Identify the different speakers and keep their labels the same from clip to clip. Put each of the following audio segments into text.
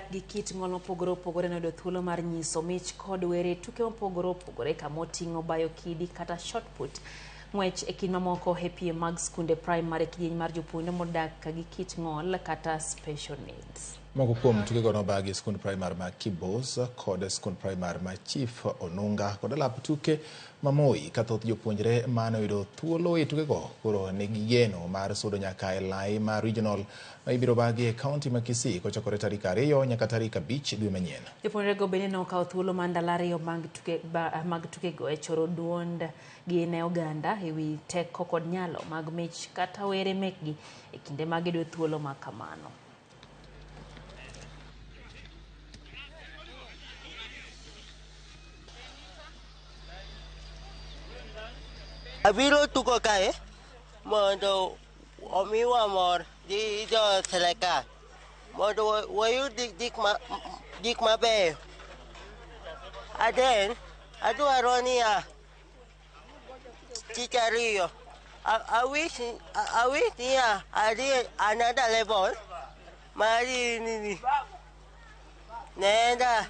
Speaker 1: gi kit ng'ol mopogore opogore noyudo thuolo mar nyiso mich kod were tuke mopogore opogore kamoting'o bayo kidi kata shot put, ng'wech e kind mamoko e piem mag skunde primary kidieny mar jopuonjre modak gi kit ng'ol kata special needs.
Speaker 2: Moko kuom tukego nobagi skund primary ma Kibos kod skund primary ma Chief Onunga kod alap tuke mamoi ka thoth jopuonjre mane oyudo thuolo e tukego koro nigi geno mar sudo nyaka e lai mar regional ma ibiro bagi e kaunti ma Kisii kochakore tarik 2 nyaka tarik 5 dwe manyien.
Speaker 1: Jopuonjrego bende nokawo thuolo mar ndalo 2 mag tukego e choro duond gi ne oganda e wi teko kod nyalo mag mich kata were mekgi e kinde mag yudo thuolo ma kamano.
Speaker 3: Abiro tuko kae mondo omiwa mor gi jo serikal mondo wayud gik mabeyo. Aden adwaro ni tich ariyo I wish another level mari nini naenda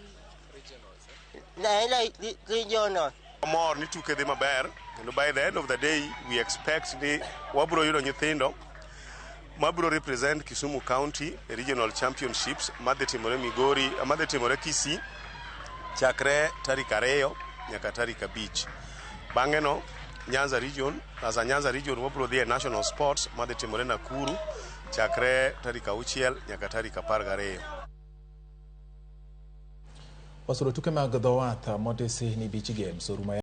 Speaker 3: regional.
Speaker 4: Mor ni tuke dhi maber kendo by the end of the day we expect ni wabro yudo nyithindo mabro represent Kisumu County regional championships madhi timore Migori, madhi timore Kisii chakre tarik 2 nyaka tarik 5. Bang'e no Nyanza region wabro dhi e national sports madhi timore Nakuru chakre tarik 6 nyaka tarik 12.
Speaker 2: Wasuro tuke mag dho wath motesi ni Beach Games